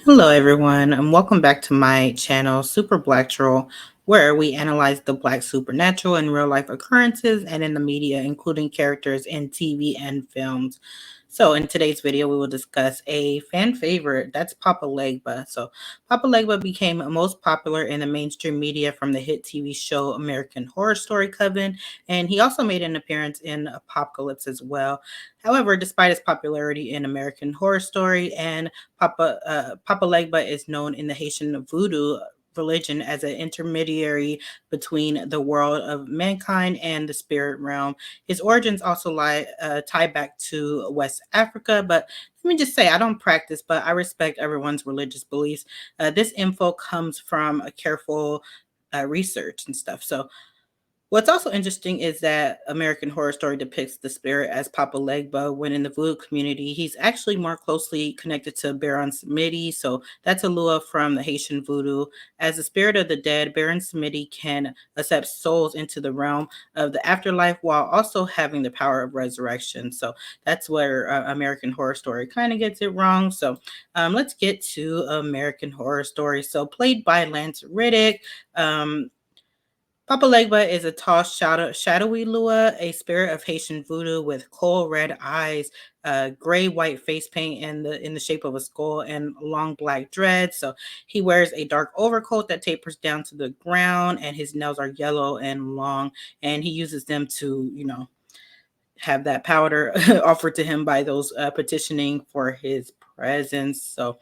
Hello, everyone, and welcome back to my channel, Super Black Troll, where we analyze the Black supernatural and real life occurrences and in the media, including characters in TV and films. So, in today's video, we will discuss a fan favorite that's Papa Legba. So, Papa Legba became most popular in the mainstream media from the hit TV show American Horror Story Coven, and he also made an appearance in Apocalypse as well. However, despite his popularity in American Horror Story and Papa Legba is known in the Haitian voodoo religion as an intermediary between the world of mankind and the spirit realm. His origins also tie back to West Africa, but let me just say I don't practice, but I respect everyone's religious beliefs. This info comes from a careful research and stuff. So what's also interesting is that American Horror Story depicts the spirit as Papa Legba, when in the voodoo community, he's actually more closely connected to Baron Samedi. So that's a lua from the Haitian voodoo. As the spirit of the dead, Baron Samedi can accept souls into the realm of the afterlife while also having the power of resurrection. So that's where American Horror Story kind of gets it wrong. So let's get to American Horror Story. So played by Lance Riddick. Um, Papa Legba is a tall, shadowy Lua, a spirit of Haitian voodoo with coal red eyes, gray white face paint in the shape of a skull, and long black dreads. So he wears a dark overcoat that tapers down to the ground, and his nails are yellow and long, and he uses them to, have that powder offered to him by those petitioning for his presence. So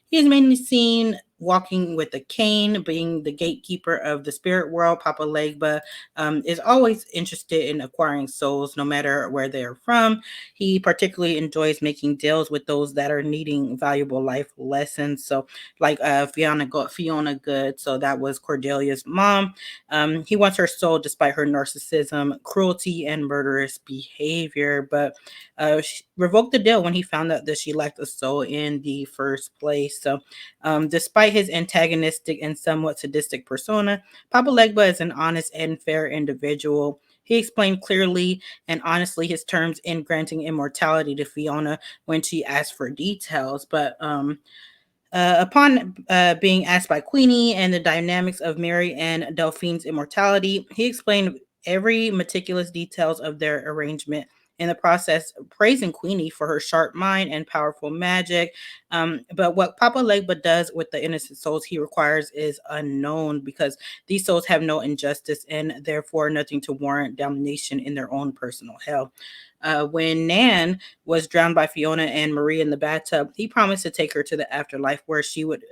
he's mainly seen walking with a cane, being the gatekeeper of the spirit world. Papa Legba is always interested in acquiring souls, no matter where they are from. He particularly enjoys making deals with those that are needing valuable life lessons. So, like Fiona Good, so that was Cordelia's mom. He wants her soul despite her narcissism, cruelty, and murderous behavior, but she revoked the deal when he found out that she lacked a soul in the first place. So, despite his antagonistic and somewhat sadistic persona, Papa Legba is an honest and fair individual. He explained clearly and honestly his terms in granting immortality to Fiona when she asked for details, but upon being asked by Queenie and the dynamics of Mary and Delphine's immortality, he explained every meticulous details of their arrangement. In the process, praising Queenie for her sharp mind and powerful magic. But what Papa Legba does with the innocent souls he requires is unknown, because these souls have no injustice and therefore nothing to warrant damnation in their own personal hell. When Nan was drowned by Fiona and Marie in the bathtub, he promised to take her to the afterlife where she would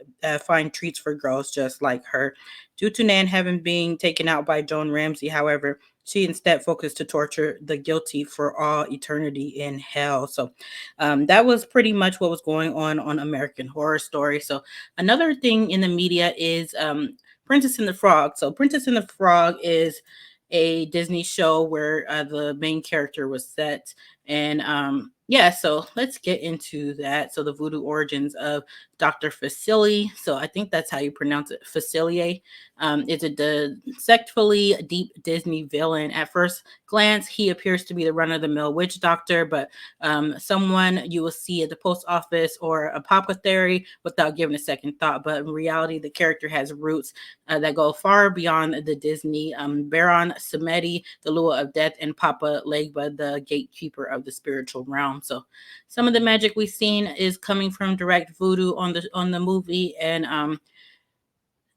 find treats for girls just like her. Due to Nan having been taken out by Joan Ramsey, however, she instead focused to torture the guilty for all eternity in hell. So that was pretty much what was going on American Horror Story. So another thing in the media is Princess and the Frog. So Princess and the Frog is a Disney show where the main character was set. And yeah, so let's get into that. So the voodoo origins of Dr. Facili. So I think that's how you pronounce it. Facilier is a deceitfully deep Disney villain. At first glance, he appears to be the run-of-the-mill witch doctor, but someone you will see at the post office or apothecary without giving a second thought. But in reality, the character has roots that go far beyond the Disney. Baron Samedi, the Lua of Death, and Papa Legba, the gatekeeper of the spiritual realm. So some of the magic we've seen is coming from direct voodoo on the movie, and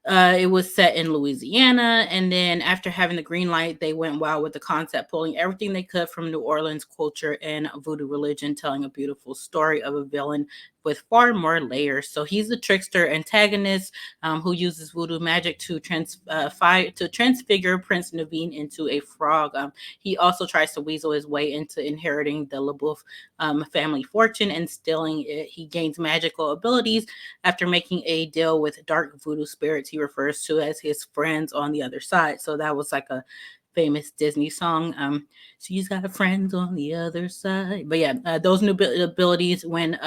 it was set in Louisiana, and then after having the green light, they went wild with the concept, pulling everything they could from New Orleans culture and voodoo religion, telling a beautiful story of a villain with far more layers. So he's the trickster antagonist who uses voodoo magic to transfigure Prince Naveen into a frog. He also tries to weasel his way into inheriting the LeBouf family fortune and stealing it. He gains magical abilities after making a deal with dark voodoo spirits he refers to as his friends on the other side. So that was like a famous Disney song. She's got friends on the other side. But yeah, those new abilities when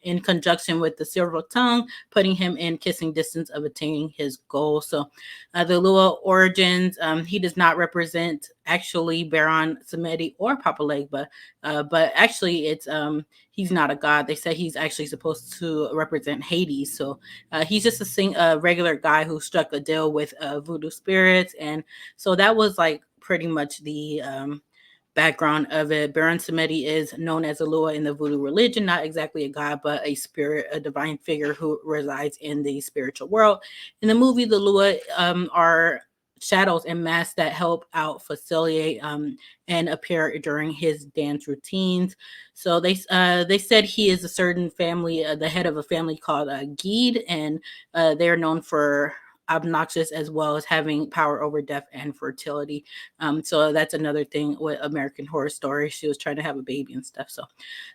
in conjunction with the silver tongue, putting him in kissing distance of attaining his goal. So the Lua origins, he does not represent actually Baron Samedi or Papa Legba, but actually it's he's not a god. They say he's actually supposed to represent Hades. So he's just a regular guy who struck a deal with voodoo spirits, and so that was like pretty much the background of it. Baron Samedi is known as a Lua in the voodoo religion, not exactly a god, but a spirit, a divine figure who resides in the spiritual world. In the movie, the Lua are shadows and masks that help out facilitate and appear during his dance routines. So they said he is a certain family, the head of a family called Geed, and they're known for obnoxious as well as having power over death and fertility. So that's another thing with American Horror Story. She was trying to have a baby and stuff. So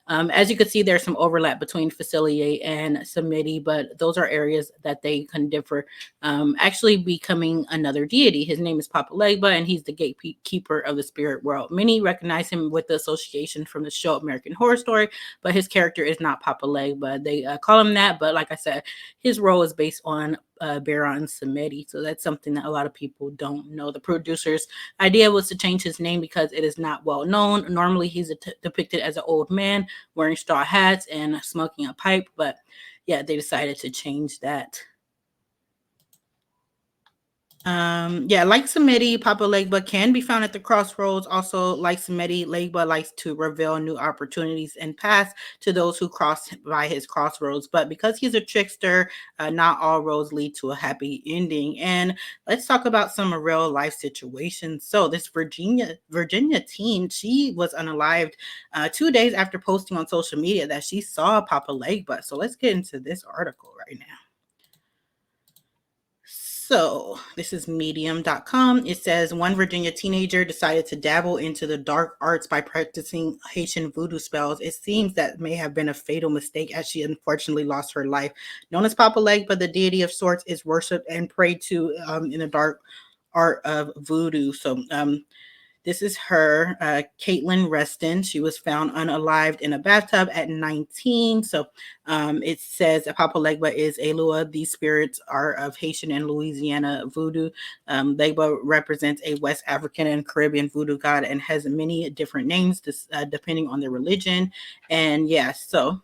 as you can see, there's some overlap between Faciliate and Samedi, but those are areas that they can differ. Actually becoming another deity. His name is Papa Legba, and he's the gatekeeper of the spirit world. Many recognize him with the association from the show American Horror Story, but his character is not Papa Legba. They call him that, but like I said, his role is based on Baron Samedi. So that's something that a lot of people don't know. The producer's idea was to change his name because it is not well known. Normally, he's depicted as an old man wearing straw hats and smoking a pipe, but yeah, they decided to change that. Yeah, like Samedi, Papa Legba can be found at the crossroads. Also, like Samedi, Legba likes to reveal new opportunities and paths to those who cross by his crossroads. But because he's a trickster, not all roads lead to a happy ending. And let's talk about some real life situations. So this Virginia teen, she was unalived 2 days after posting on social media that she saw Papa Legba. So let's get into this article right now. So, this is medium.com. It says one Virginia teenager decided to dabble into the dark arts by practicing Haitian voodoo spells. It seems that may have been a fatal mistake as she unfortunately lost her life. Known as Papa Legba, the deity of sorts is worshipped and prayed to in the dark art of voodoo. So, this is her, Caitlin Reston. She was found unalived in a bathtub at 19. So it says that Papa Legba is a Lua. These spirits are of Haitian and Louisiana voodoo. Legba represents a West African and Caribbean voodoo god and has many different names depending on the religion. And yeah, so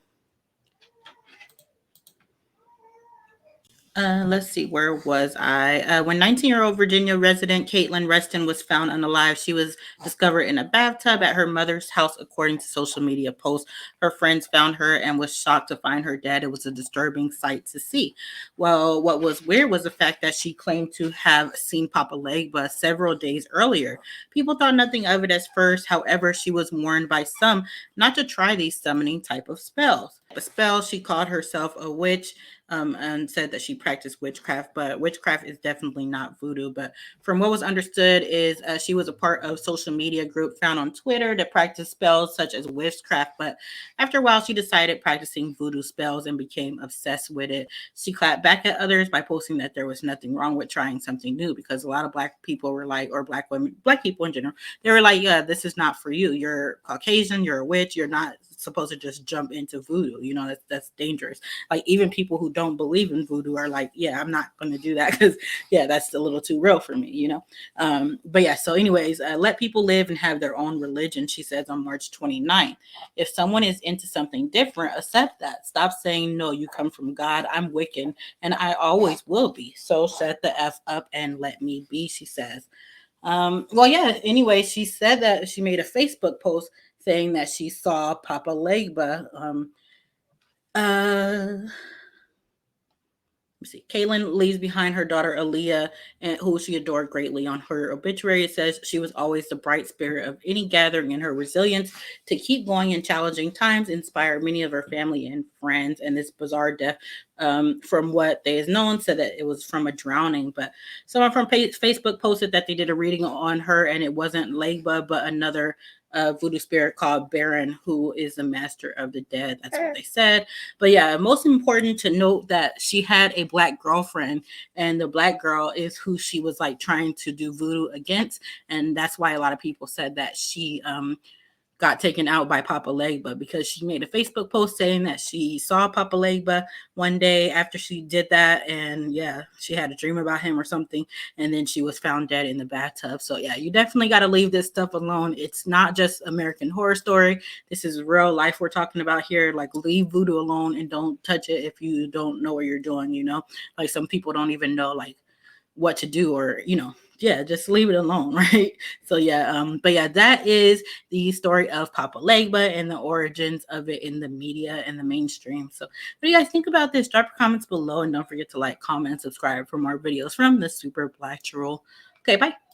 let's see, where was I? When 19-year-old Virginia resident Caitlin Reston was found unalive, she was discovered in a bathtub at her mother's house, according to social media posts. Her friends found her and was shocked to find her dead. It was a disturbing sight to see. Well, what was weird was the fact that she claimed to have seen Papa Legba several days earlier. People thought nothing of it at first. However, she was warned by some not to try these summoning type of spells. A spell, she called herself a witch and said that she practiced witchcraft, but witchcraft is definitely not voodoo. But from what was understood is she was a part of social media group found on Twitter that practiced spells such as witchcraft. But after a while, she decided practicing voodoo spells and became obsessed with it. She clapped back at others by posting that there was nothing wrong with trying something new because a lot of black people were like, or black women, black people in general, they were like, yeah, this is not for you. You're Caucasian, you're a witch, you're not supposed to just jump into voodoo. You know, that's dangerous. Like even people who don't believe in voodoo are like, yeah, I'm not going to do that because yeah, that's a little too real for me, you know. But yeah, so anyways, let people live and have their own religion, she says on March 29th. If someone is into something different, accept that. Stop saying no, you come from God. I'm Wiccan and I always will be. So shut the F up and let me be, she says. Well, yeah, anyway, she said that she made a Facebook post saying that she saw Papa Legba. Uh, See, Kaylin leaves behind her daughter Aaliyah, and who she adored greatly. On her obituary, it says she was always the bright spirit of any gathering, and her resilience to keep going in challenging times inspired many of her family and friends. And this bizarre death, from what they is known, said that it was from a drowning. But someone from Facebook posted that they did a reading on her, and it wasn't Legba, but another voodoo spirit called Baron, who is the master of the dead. That's what they said. But yeah, most important to note that she had a black girlfriend, and the black girl is who she was like trying to do voodoo against, and that's why a lot of people said that she got taken out by Papa Legba because she made a Facebook post saying that she saw Papa Legba one day after she did that, and yeah, she had a dream about him or something, and then she was found dead in the bathtub. So yeah, you definitely got to leave this stuff alone. It's not just American Horror Story. This is real life we're talking about here. Like, leave voodoo alone and don't touch it if you don't know what you're doing, you know? Like, some people don't even know like what to do, or yeah, just leave it alone. Right? So yeah, but yeah, that is the story of Papa Legba and the origins of it in the media and the mainstream. So what do you guys think about this? Drop your comments below, and don't forget to like, comment, and subscribe for more videos from the Super Black Troll. Okay, bye.